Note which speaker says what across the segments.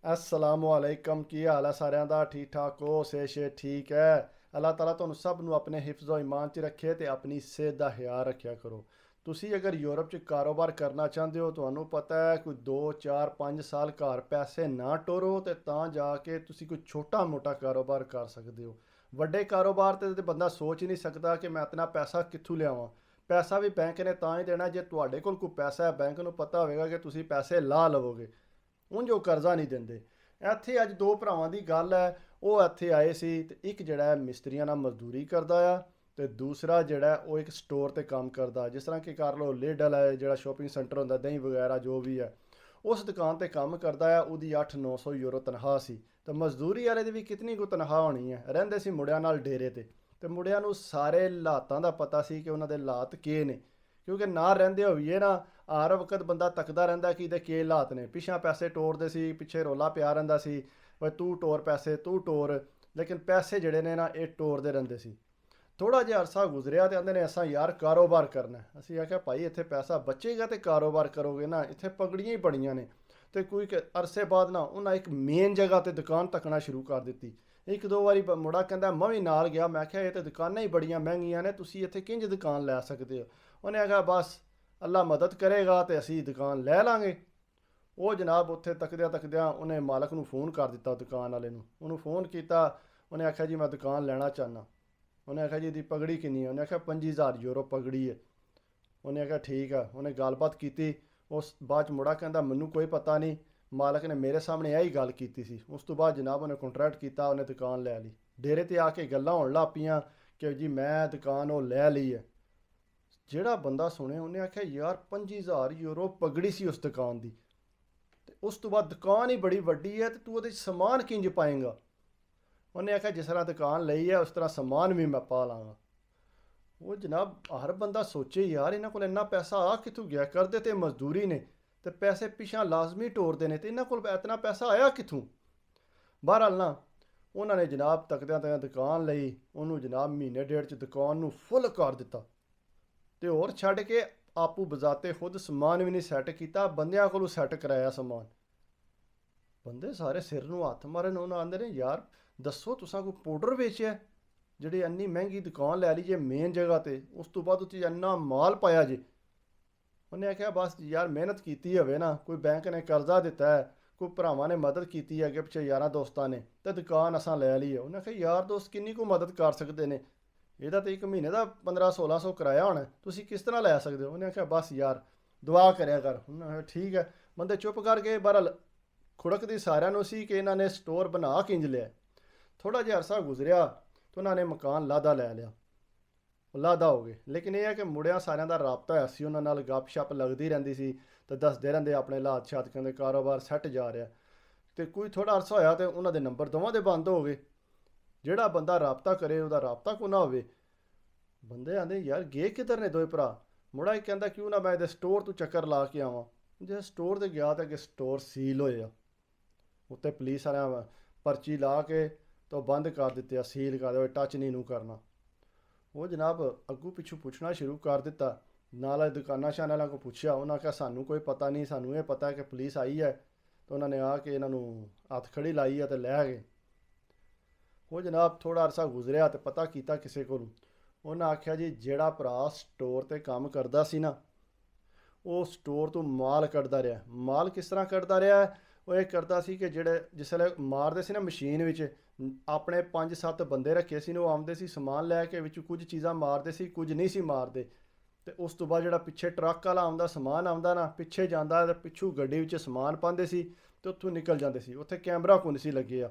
Speaker 1: असलामुअलैकुम की हाल है साਰਿਆਂ ਦਾ ठीक ठाक हो सेहत ठीक है। अल्लाह ताला ਤੁਹਾਨੂੰ ਸਭ ਨੂੰ ਆਪਣੇ ਹਿਫਜ਼ ਓ ਈਮਾਨ 'ਚ ਰੱਖੇ ਤੇ ਆਪਣੀ ਸਿਹਤ ਦਾ ਖਿਆਲ ਰੱਖਿਆ ਕਰੋ। ਤੁਸੀਂ ਅਗਰ ਯੂਰਪ 'ਚ ਕਾਰੋਬਾਰ ਕਰਨਾ ਚਾਹੁੰਦੇ ਹੋ, ਤੁਹਾਨੂੰ ਪਤਾ ਹੈ ਕੋਈ 2 4 5 ਸਾਲ ਘਰ ਪੈਸੇ ਨਾ ਟੋਰੋ ਤੇ ਤਾਂ ਜਾ ਕੇ ਤੁਸੀਂ ਕੋਈ ਛੋਟਾ ਮੋਟਾ ਕਾਰੋਬਾਰ ਕਰ ਸਕਦੇ ਹੋ। ਵੱਡੇ ਕਾਰੋਬਾਰ ਤੇ ਬੰਦਾ ਸੋਚ ਹੀ ਨਹੀਂ ਸਕਦਾ ਕਿ ਮੈਂ ਇਤਨਾ ਪੈਸਾ ਕਿੱਥੋਂ ਲਿਆਵਾਂ। ਪੈਸਾ ਵੀ ਬੈਂਕ ਨੇ ਤਾਂ ਹੀ ਦੇਣਾ ਜੇ ਤੁਹਾਡੇ ਕੋਲ ਕੋਈ ਪੈਸਾ ਹੈ, ਬੈਂਕ ਨੂੰ ਪਤਾ ਹੋਵੇਗਾ ਕਿ ਤੁਸੀਂ ਪੈਸੇ ਲਾ ਲਵੋਗੇ। ਉਂਝ ਉਹ ਕਰਜ਼ਾ ਨਹੀਂ ਦਿੰਦੇ। ਇੱਥੇ ਅੱਜ ਦੋ ਭਰਾਵਾਂ ਦੀ ਗੱਲ ਹੈ। ਉਹ ਇੱਥੇ ਆਏ ਸੀ ਤੇ ਇੱਕ ਜਿਹੜਾ ਹੈ ਮਿਸਤਰੀਆਂ ਨਾਲ ਮਜ਼ਦੂਰੀ ਕਰਦਾ ਆ ਤੇ ਦੂਸਰਾ ਜਿਹੜਾ ਉਹ ਇੱਕ ਸਟੋਰ ਤੇ ਕੰਮ ਕਰਦਾ, ਜਿਸ ਤਰ੍ਹਾਂ ਕਿ ਕਰ ਲਓ ਲੇਡਲ ਹੈ ਜਿਹੜਾ ਸ਼ੋਪਿੰਗ ਸੈਂਟਰ ਹੁੰਦਾ, ਦਹੀਂ ਵਗੈਰਾ ਜੋ ਵੀ ਹੈ, ਉਸ ਦੁਕਾਨ ਤੇ ਕੰਮ ਕਰਦਾ ਆ। ਉਹਦੀ 8-900 ਯੂਰੋ ਤਨਖਾਹ ਸੀ ਤੇ ਮਜ਼ਦੂਰੀ ਵਾਲੇ ਦੀ ਵੀ ਕਿਤਨੀ ਕੁ ਤਨਖਾਹ ਹੋਣੀ ਹੈ। ਰਹਿੰਦੇ ਸੀ ਮੁੰਡਿਆਂ ਨਾਲ ਡੇਰੇ ਤੇ ਮੁੰਡਿਆਂ ਨੂੰ ਸਾਰੇ ਹਾਲਾਤਾਂ ਦਾ ਪਤਾ ਸੀ ਕਿ ਉਹਨਾਂ ਦੇ ਹਾਲਾਤ ਕੀ ਨੇ, ਕਿਉਂਕਿ ਨਾ ਰਹਿੰਦੇ ਹੋਈਏ ਨਾ ਹਰ ਵਕਤ ਬੰਦਾ ਤੱਕਦਾ ਰਹਿੰਦਾ ਕਿ ਇਹਦੇ ਕੀ ਹਾਲਾਤ ਨੇ। ਪਿੱਛਾ ਪੈਸੇ ਟੋਰਦੇ ਸੀ, ਪਿੱਛੇ ਰੋਲਾ ਪਿਆ ਰਹਿੰਦਾ ਸੀ, ਵੀ ਤੂੰ ਟੋਰ ਪੈਸੇ, ਤੂੰ ਟੋਰ। ਲੇਕਿਨ ਪੈਸੇ ਜਿਹੜੇ ਨੇ ਨਾ ਇਹ ਟੋਰਦੇ ਰਹਿੰਦੇ ਸੀ। ਥੋੜ੍ਹਾ ਜਿਹਾ ਅਰਸਾ ਗੁਜ਼ਰਿਆ ਤੇ ਆਂਦੇ ਨੇ ਅਸਾਂ ਯਾਰ ਕਾਰੋਬਾਰ ਕਰਨਾ। ਅਸੀਂ ਆਖਿਆ ਭਾਈ ਇੱਥੇ ਪੈਸਾ ਬਚੇਗਾ ਤੇ ਕਾਰੋਬਾਰ ਕਰੋਗੇ ਨਾ, ਇੱਥੇ ਪਗੜੀਆਂ ਹੀ ਬੜੀਆਂ ਨੇ। ਤੇ ਕੋਈ ਅਰਸੇ ਬਾਅਦ ਨਾ ਉਹਨਾਂ ਇੱਕ ਮੇਨ ਜਗ੍ਹਾ ਤੇ ਦੁਕਾਨ ਤੱਕਣਾ ਸ਼ੁਰੂ ਕਰ ਦਿੱਤੀ। ਇੱਕ ਦੋ ਵਾਰੀ ਮੁੰਡਾ ਕਹਿੰਦਾ ਮੈਂ ਵੀ ਨਾਲ ਗਿਆ, ਮੈਂ ਕਿਹਾ ਇਹ ਤਾਂ ਦੁਕਾਨਾਂ ਹੀ ਬੜੀਆਂ ਮਹਿੰਗੀਆਂ ਨੇ, ਤੁਸੀਂ ਇੱਥੇ ਕਿੰਝ ਦੁਕਾਨ ਲੈ ਸਕਦੇ ਹੋ। ਉਹਨੇ ਆਖਿਆ ਬਸ ਅੱਲਾ ਮਦਦ ਕਰੇਗਾ ਤੇ ਅਸੀਂ ਦੁਕਾਨ ਲੈ ਲਾਂਗੇ। ਉਹ ਜਨਾਬ ਉੱਥੇ ਤੱਕਦਿਆਂ ਤੱਕਦਿਆਂ ਉਹਨੇ ਮਾਲਕ ਨੂੰ ਫ਼ੋਨ ਕਰ ਦਿੱਤਾ, ਦੁਕਾਨ ਵਾਲੇ ਨੂੰ। ਉਹਨੂੰ ਫ਼ੋਨ ਕੀਤਾ, ਉਹਨੇ ਆਖਿਆ ਜੀ ਮੈਂ ਦੁਕਾਨ ਲੈਣਾ ਚਾਹੁੰਦਾ। ਉਹਨੇ ਆਖਿਆ ਜੀ ਇਹਦੀ ਪਗੜੀ ਕਿੰਨੀ ਹੈ? ਉਹਨੇ ਆਖਿਆ 5000 ਯੂਰੋ ਪਗੜੀ ਹੈ। ਉਹਨੇ ਆਖਿਆ ਠੀਕ ਆ। ਉਹਨੇ ਗੱਲਬਾਤ ਕੀਤੀ। ਉਸ ਬਾਅਦ 'ਚ ਮੁੰਡਾ ਕਹਿੰਦਾ ਮੈਨੂੰ ਕੋਈ ਪਤਾ ਨਹੀਂ, ਮਾਲਕ ਨੇ ਮੇਰੇ ਸਾਹਮਣੇ ਇਹੀ ਗੱਲ ਕੀਤੀ ਸੀ। ਉਸ ਤੋਂ ਬਾਅਦ ਜਨਾਬ ਉਹਨੇ ਕੰਟਰੈਕਟ ਕੀਤਾ, ਉਹਨੇ ਦੁਕਾਨ ਲੈ ਲਈ। ਡੇਰੇ 'ਤੇ ਆ ਕੇ ਗੱਲਾਂ ਹੋਣ ਲੱਗ ਪਈਆਂ ਕਿ ਜੀ ਮੈਂ ਦੁਕਾਨ ਉਹ ਲੈ ਲਈ ਹੈ। ਜਿਹੜਾ ਬੰਦਾ ਸੁਣੇ ਉਹਨੇ ਆਖਿਆ ਯਾਰ 5000 ਯੂਰੋ ਪਗੜੀ ਸੀ ਉਸ ਦੁਕਾਨ ਦੀ, ਤੇ ਉਸ ਤੋਂ ਬਾਅਦ ਦੁਕਾਨ ਹੀ ਬੜੀ ਵੱਡੀ ਹੈ ਤੇ ਤੂੰ ਉਹਦੇ 'ਚ ਸਮਾਨ ਕਿੰਝ ਪਾਏਂਗਾ? ਉਹਨੇ ਆਖਿਆ ਜਿਸ ਤਰ੍ਹਾਂ ਦੁਕਾਨ ਲਈ ਹੈ ਉਸ ਤਰ੍ਹਾਂ ਸਮਾਨ ਵੀ ਮੈਂ ਪਾ ਲਾਂਗਾ। ਉਹ ਜਨਾਬ ਹਰ ਬੰਦਾ ਸੋਚੇ ਯਾਰ ਇਹਨਾਂ ਕੋਲ ਇੰਨਾ ਪੈਸਾ ਆ ਕਿੱਥੋਂ ਗਿਆ? ਕਰਦੇ ਤੇ ਮਜ਼ਦੂਰੀ ਨੇ ਤੇ ਪੈਸੇ ਪਿਛਾਂ ਲਾਜ਼ਮੀ ਟੋਰਦੇ ਨੇ, ਤੇ ਇਹਨਾਂ ਕੋਲ ਇਤਨਾ ਪੈਸਾ ਆਇਆ ਕਿੱਥੋਂ? ਬਹਰਹਾਲ ਨਾ ਉਹਨਾਂ ਨੇ ਜਨਾਬ ਤੱਕਦਿਆਂ ਤੱਕਦਿਆਂ ਦੁਕਾਨ ਲਈ। ਉਹਨੂੰ ਜਨਾਬ ਮਹੀਨੇ ਡੇਢ 'ਚ ਦੁਕਾਨ ਨੂੰ ਫੁੱਲ ਕਰ ਦਿੱਤਾ ਤੇ ਹੋਰ ਛੱਡ ਕੇ ਆਪੂ ਬਜ਼ਾਤੇ ਖੁਦ ਸਮਾਨ ਵੀ ਨਹੀਂ ਸੈੱਟ ਕੀਤਾ, ਬੰਦਿਆਂ ਕੋਲੋਂ ਸੈੱਟ ਕਰਾਇਆ ਸਮਾਨ। ਬੰਦੇ ਸਾਰੇ ਸਿਰ ਨੂੰ ਹੱਥ ਮਾਰਨ। ਉਹਨਾਂ ਆਂਦੇ ਨੇ ਯਾਰ ਦੱਸੋ ਤੁਸਾਂ ਕੋਈ ਪਾਊਡਰ ਵੇਚਿਆ ਜਿਹੜੀ ਇੰਨੀ ਮਹਿੰਗੀ ਦੁਕਾਨ ਲੈ ਲਈ ਜੇ ਮੇਨ ਜਗ੍ਹਾ ਤੇ, ਉਸ ਤੋਂ ਬਾਅਦ ਉੱਥੇ ਇੰਨਾ ਮਾਲ ਪਾਇਆ ਜੇ? ਉਹਨੇ ਆਖਿਆ ਬਸ ਯਾਰ ਮਿਹਨਤ ਕੀਤੀ ਹੋਵੇ ਨਾ, ਕੋਈ ਬੈਂਕ ਨੇ ਕਰਜ਼ਾ ਦਿੱਤਾ ਹੈ, ਕੋਈ ਭਰਾਵਾਂ ਨੇ ਮਦਦ ਕੀਤੀ ਹੈ ਅੱਗੇ ਪਿੱਛੇ ਯਾਰਾਂ ਦੋਸਤਾਂ ਨੇ, ਤੇ ਦੁਕਾਨ ਅਸਾਂ ਲੈ ਲਈ ਹੈ। ਉਹਨੇ ਆਖਿਆ ਯਾਰ ਦੋਸਤ ਕਿੰਨੀ ਕੁ ਮਦਦ ਕਰ ਸਕਦੇ ਨੇ? ਇਹਦਾ ਤਾਂ ਇੱਕ ਮਹੀਨੇ ਦਾ 1500-1600 ਕਿਰਾਇਆ ਹੋਣਾ, ਤੁਸੀਂ ਕਿਸ ਤਰ੍ਹਾਂ ਲੈ ਸਕਦੇ ਹੋ? ਉਹਨੇ ਆਖਿਆ ਬਸ ਯਾਰ ਦੁਆ ਕਰਿਆ ਕਰ। ਉਹਨੇ ਆਖਿਆ ਠੀਕ ਹੈ। ਬੰਦੇ ਚੁੱਪ ਕਰ ਗਏ। ਬਹਰਹਾਲ ਖੁੜਕਦੀ ਸਾਰਿਆਂ ਨੂੰ ਸੀ ਕਿ ਇਹਨਾਂ ਨੇ ਸਟੋਰ ਬਣਾ ਕਿੰਝ ਲਿਆ। ਥੋੜ੍ਹਾ ਜਿਹਾ ਅਰਸਾ ਗੁਜ਼ਰਿਆ ਤਾਂ ਉਹਨਾਂ ਨੇ ਮਕਾਨ ਲਾਦਾ ਲੈ ਲਿਆ, ਲਾਦਾ ਹੋ ਗਏ। ਲੇਕਿਨ ਇਹ ਹੈ ਕਿ ਮੁੰਡਿਆਂ ਸਾਰਿਆਂ ਦਾ ਰਾਬਤਾ ਹੋਇਆ ਸੀ, ਉਹਨਾਂ ਨਾਲ ਗੱਪ ਸ਼ੱਪ ਲੱਗਦੀ ਰਹਿੰਦੀ ਸੀ ਤੇ ਦੱਸਦੇ ਰਹਿੰਦੇ ਆਪਣੇ ਹਾਲਾਤ ਸ਼ਾਤ, ਕਹਿੰਦੇ ਕਾਰੋਬਾਰ ਸੈੱਟ ਜਾ ਰਿਹਾ। ਤੇ ਕੋਈ ਥੋੜ੍ਹਾ ਅਰਸਾ ਹੋਇਆ ਤੇ ਉਹਨਾਂ ਦੇ ਨੰਬਰ ਦੋਵਾਂ ਦੇ ਬੰਦ ਹੋ ਗਏ। ਜਿਹੜਾ ਬੰਦਾ ਰਾਬਤਾ ਕਰੇ ਉਹਦਾ ਰਾਬਤਾ ਕੋ ਨਾ ਹੋਵੇ। ਬੰਦੇ ਆਂਦੇ ਯਾਰ ਗਏ ਕਿੱਧਰ ਨੇ ਦੋਏ ਭਰਾ? ਮੁੰਡਾ ਹੀ ਕਹਿੰਦਾ ਕਿਉਂ ਨਾ ਮੈਂ ਇਹਦੇ ਸਟੋਰ ਤੋਂ ਚੱਕਰ ਲਾ ਕੇ ਆਵਾਂ। ਜੇ ਸਟੋਰ ਤੇ ਗਿਆ ਤਾਂ ਅੱਗੇ ਸਟੋਰ ਸੀਲ ਹੋਏ ਆ, ਉੱਤੇ ਪੁਲਿਸ ਵਾਲਿਆਂ ਪਰਚੀ ਲਾ ਕੇ ਤਾਂ ਬੰਦ ਕਰ ਦਿੱਤੇ ਆ, ਸੀਲ ਕਰ ਦਿਓ, ਟੱਚ ਨਹੀਂ ਨੂੰ ਕਰਨਾ। ਉਹ ਜਨਾਬ ਅੱਗੂ ਪਿੱਛੋਂ ਪੁੱਛਣਾ ਸ਼ੁਰੂ ਕਰ ਦਿੱਤਾ। ਨਾਲ ਦੁਕਾਨਾਂ ਸ਼ਾਨਾਂ ਵਾਲਿਆਂ ਕੋਲ ਪੁੱਛਿਆ। ਉਹਨਾਂ ਕਿਹਾ ਸਾਨੂੰ ਕੋਈ ਪਤਾ ਨਹੀਂ, ਸਾਨੂੰ ਇਹ ਪਤਾ ਕਿ ਪੁਲਿਸ ਆਈ ਹੈ। ਤਾਂ ਉਹਨਾਂ ਨੇ ਆ ਕੇ ਇਹਨਾਂ ਨੂੰ ਹੱਥ ਖੜੀ ਲਾਈ ਹੈ ਤੇ ਲੈ ਗਏ। ਉਹ ਜਨਾਬ ਥੋੜ੍ਹਾ ਅਰਸਾ ਗੁਜ਼ਰਿਆ ਤੇ ਪਤਾ ਕੀਤਾ ਕਿਸੇ ਕੋਲੋਂ। ਉਹਨਾਂ ਆਖਿਆ ਜੀ ਜਿਹੜਾ ਭਰਾ ਸਟੋਰ 'ਤੇ ਕੰਮ ਕਰਦਾ ਸੀ ਨਾ, ਉਹ ਸਟੋਰ ਤੋਂ ਮਾਲ ਕੱਢਦਾ ਰਿਹਾ। ਮਾਲ ਕਿਸ ਤਰ੍ਹਾਂ ਕੱਢਦਾ ਰਿਹਾ? ਉਹ ਇਹ ਕਰਦਾ ਸੀ ਕਿ ਜਿਹੜੇ ਜਿਸ ਵੇਲੇ ਮਾਰਦੇ ਸੀ ਨਾ ਮਸ਼ੀਨ ਵਿੱਚ, ਆਪਣੇ 5-7 ਬੰਦੇ ਰੱਖੇ ਸੀ ਨੇ, ਉਹ ਆਉਂਦੇ ਸੀ ਸਮਾਨ ਲੈ ਕੇ, ਵਿੱਚ ਕੁਝ ਚੀਜ਼ਾਂ ਮਾਰਦੇ ਸੀ, ਕੁਝ ਨਹੀਂ ਸੀ ਮਾਰਦੇ। ਤੇ ਉਸ ਤੋਂ ਬਾਅਦ ਜਿਹੜਾ ਪਿੱਛੇ ਟਰੱਕ ਵਾਲਾ ਆਉਂਦਾ, ਸਮਾਨ ਆਉਂਦਾ ਨਾ, ਪਿੱਛੇ ਜਾਂਦਾ ਤੇ ਪਿੱਛੋਂ ਗੱਡੀ ਵਿੱਚ ਸਮਾਨ ਪਾਉਂਦੇ ਸੀ ਤੇ ਉੱਥੋਂ ਨਿਕਲ ਜਾਂਦੇ ਸੀ। ਉੱਥੇ ਕੈਮਰਾ ਕੋਈ ਨਹੀਂ ਸੀ ਲੱਗੇ ਆ।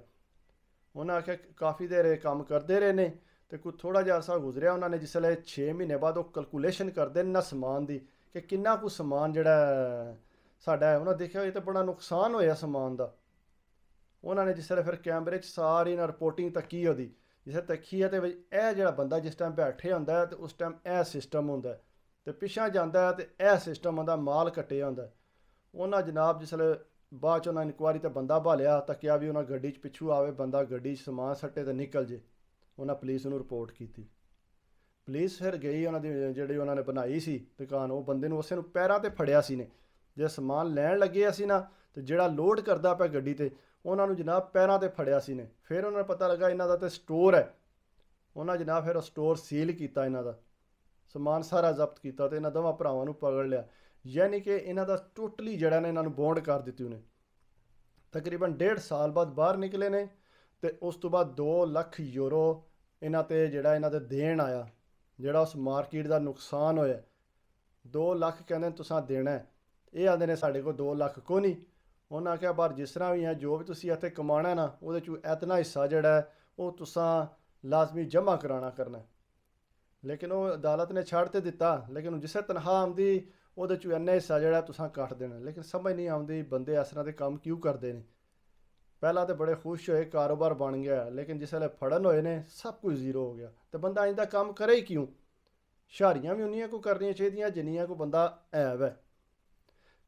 Speaker 1: ਉਹਨਾਂ ਆਖਿਆ ਕਾਫੀ ਦੇਰ ਇਹ ਕੰਮ ਕਰਦੇ ਰਹੇ ਨੇ ਤੇ ਕੋਈ ਥੋੜ੍ਹਾ ਜਿਹਾ ਅਰਸਾ ਗੁਜ਼ਰਿਆ। ਉਹਨਾਂ ਨੇ ਜਿਸ ਵੇਲੇ 6 ਮਹੀਨੇ ਬਾਅਦ ਉਹ ਕੈਲਕੂਲੇਸ਼ਨ ਕਰਦੇ ਨੇ ਨਾ ਸਮਾਨ ਦੀ ਕਿ ਕਿੰਨਾ ਕੁ ਸਮਾਨ ਜਿਹੜਾ ਸਾਡਾ ਹੈ, ਉਹਨਾਂ ਦੇਖਿਆ ਇਹ ਤਾਂ ਬੜਾ ਨੁਕਸਾਨ ਹੋਇਆ ਸਮਾਨ ਦਾ। ਉਹਨਾਂ ਨੇ ਜਿਸ ਵੇਲੇ ਫਿਰ ਕੈਮਰੇ 'ਚ ਸਾਰੀ ਨਾ ਰਿਪੋਰਟਿੰਗ ਤੱਕੀ ਉਹਦੀ, ਜਿਸ ਵੇਲੇ ਤੱਕੀ ਹੈ ਤੇ ਇਹ ਜਿਹੜਾ ਬੰਦਾ ਜਿਸ ਟਾਈਮ ਬੈਠੇ ਹੁੰਦਾ ਤੇ ਉਸ ਟਾਈਮ ਇਹ ਸਿਸਟਮ ਹੁੰਦਾ ਤੇ ਪਿੱਛਾ ਜਾਂਦਾ ਤੇ ਇਹ ਸਿਸਟਮ ਹੁੰਦਾ, ਮਾਲ ਕੱਟਿਆ ਹੁੰਦਾ। ਉਹਨਾਂ ਜਨਾਬ ਜਿਸ ਵੇਲੇ ਬਾਅਦ 'ਚ ਉਹਨਾਂ ਇਨਕੁਆਰੀ ਤੇ ਬੰਦਾ ਭਾਲਿਆ, ਤੱਕਿਆ ਵੀ ਉਹਨਾਂ ਗੱਡੀ 'ਚ ਪਿੱਛੋਂ ਆਵੇ ਬੰਦਾ, ਗੱਡੀ 'ਚ ਸਮਾਨ ਸੱਟੇ ਤੇ ਨਿਕਲ ਜੇ। ਉਹਨਾਂ ਪੁਲਿਸ ਨੂੰ ਰਿਪੋਰਟ ਕੀਤੀ। ਪੁਲਿਸ ਫਿਰ ਗਈ, ਉਹਨਾਂ ਦੀ ਜਿਹੜੀ ਉਹਨਾਂ ਨੇ ਬਣਾਈ ਸੀ ਦੁਕਾਨ, ਉਹ ਬੰਦੇ ਨੂੰ ਉਸੇ ਨੂੰ ਪੈਰਾਂ 'ਤੇ ਫੜਿਆ ਸੀ ਨੇ। ਜੇ ਸਮਾਨ ਲੈਣ ਲੱਗੇ ਅਸੀਂ ਨਾ ਤੇ ਜਿਹੜਾ ਲੋਡ ਕਰਦਾ ਪਿਆ ਗੱਡੀ ਤੇ ਉਹਨਾਂ ਨੂੰ ਜਨਾਬ ਪੈਰਾਂ ਤੇ ਫੜਿਆ ਸੀ ਨੇ। ਫਿਰ ਉਹਨਾਂ ਨੂੰ ਪਤਾ ਲੱਗਾ ਇਹਨਾਂ ਦਾ ਤੇ ਸਟੋਰ ਹੈ। ਉਹਨਾਂ ਜਨਾਬ ਫਿਰ ਉਹ ਸਟੋਰ ਸੀਲ ਕੀਤਾ, ਇਹਨਾਂ ਦਾ ਸਮਾਨ ਸਾਰਾ ਜ਼ਬਤ ਕੀਤਾ ਤੇ ਇਹਨਾਂ ਦੋਵਾਂ ਭਰਾਵਾਂ ਨੂੰ ਪਕੜ ਲਿਆ। ਯਾਨੀ ਕਿ ਇਹਨਾਂ ਦਾ ਟੋਟਲੀ ਜਿਹੜਾ ਨੇ ਇਹਨਾਂ ਨੂੰ ਬੌਂਡ ਕਰ ਦਿੱਤੀ ਉਹਨੇ। ਤਕਰੀਬਨ 1.5 ਸਾਲ ਬਾਅਦ ਬਾਹਰ ਨਿਕਲੇ ਨੇ ਤੇ ਉਸ ਤੋਂ ਬਾਅਦ 2 ਲੱਖ ਯੂਰੋ ਇਹਨਾਂ ਤੇ ਜਿਹੜਾ ਇਹਨਾਂ ਦੇ ਦੇਣ ਆਇਆ, ਜਿਹੜਾ ਉਸ ਮਾਰਕੀਟ ਦਾ ਨੁਕਸਾਨ ਹੋਇਆ। 2 ਲੱਖ ਕਹਿੰਦੇ ਤੁਸੀਂ ਦੇਣਾ ਹੈ। ਇਹ ਆਂਦੇ ਨੇ ਸਾਡੇ ਕੋਲ 2 ਲੱਖ ਕੋ ਨਹੀਂ। ਉਹਨਾਂ ਆਖਿਆ ਬਾਹਰ ਜਿਸ ਤਰ੍ਹਾਂ ਵੀ ਹੈ ਜੋ ਵੀ ਤੁਸੀਂ ਇੱਥੇ ਕਮਾਉਣਾ ਨਾ ਉਹਦੇ 'ਚੋਂ ਇਤਨਾ ਹਿੱਸਾ ਜਿਹੜਾ ਹੈ ਉਹ ਤੁਸੀਂ ਲਾਜ਼ਮੀ ਜਮ੍ਹਾਂ ਕਰਾਉਣਾ ਕਰਨਾ। ਲੇਕਿਨ ਉਹ ਅਦਾਲਤ ਨੇ ਛੱਡ ਤੇ ਦਿੱਤਾ। ਲੇਕਿਨ ਜਿਸੇ ਤਨਖਾਹ ਆਉਂਦੀ ਉਹਦੇ 'ਚੋਂ ਇੰਨਾ ਹਿੱਸਾ ਜਿਹੜਾ ਤੁਸੀਂ ਕੱਟ ਦੇਣਾ। ਲੇਕਿਨ ਸਮਝ ਨਹੀਂ ਆਉਂਦੀ ਬੰਦੇ ਇਸ ਤਰ੍ਹਾਂ ਦੇ ਕੰਮ ਕਿਉਂ ਕਰਦੇ ਨੇ। ਪਹਿਲਾਂ ਤਾਂ ਬੜੇ ਖੁਸ਼ ਹੋਏ, ਕਾਰੋਬਾਰ ਬਣ ਗਿਆ, ਲੇਕਿਨ ਜਿਸ ਵੇਲੇ ਫੜਨ ਹੋਏ ਨੇ ਸਭ ਕੁਝ ਜ਼ੀਰੋ ਹੋ ਗਿਆ। ਤੇ ਬੰਦਾ ਇੰਦਾ ਕੰਮ ਕਰੇ ਹੀ ਕਿਉਂ। ਹੁਸ਼ਿਆਰੀਆਂ ਵੀ ਉਨੀਆਂ ਕੋ ਕਰਨੀਆਂ ਚਾਹੀਦੀਆਂ ਜਿੰਨੀਆਂ ਕੋ ਬੰਦਾ ਐਬ ਹੈ।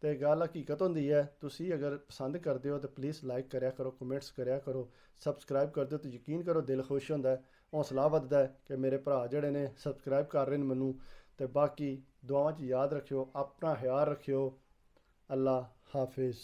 Speaker 1: ਤੇ ਗੱਲ ਹਕੀਕਤ ਹੁੰਦੀ ਹੈ। ਤੁਸੀਂ ਅਗਰ ਪਸੰਦ ਕਰਦੇ ਹੋ ਤਾਂ ਪਲੀਜ਼ ਲਾਈਕ ਕਰਿਆ ਕਰੋ, ਕਮੈਂਟਸ ਕਰਿਆ ਕਰੋ, ਸਬਸਕ੍ਰਾਈਬ ਕਰ ਦਿਓ। ਤਾਂ ਯਕੀਨ ਕਰੋ ਦਿਲ ਖੁਸ਼ ਹੁੰਦਾ ਹੈ, ਹੌਸਲਾ ਵੱਧਦਾ ਹੈ ਕਿ ਮੇਰੇ ਭਰਾ ਜਿਹੜੇ ਨੇ ਸਬਸਕ੍ਰਾਈਬ ਕਰ ਰਹੇ ਨੇ ਮੈਨੂੰ। ਤੇ ਬਾਕੀ ਦੁਆਵਾਂ 'ਚ ਯਾਦ ਰੱਖਿਓ, ਆਪਣਾ ਖਿਆਲ ਰੱਖਿਓ। ਅੱਲਾ ਹਾਫਿਜ਼।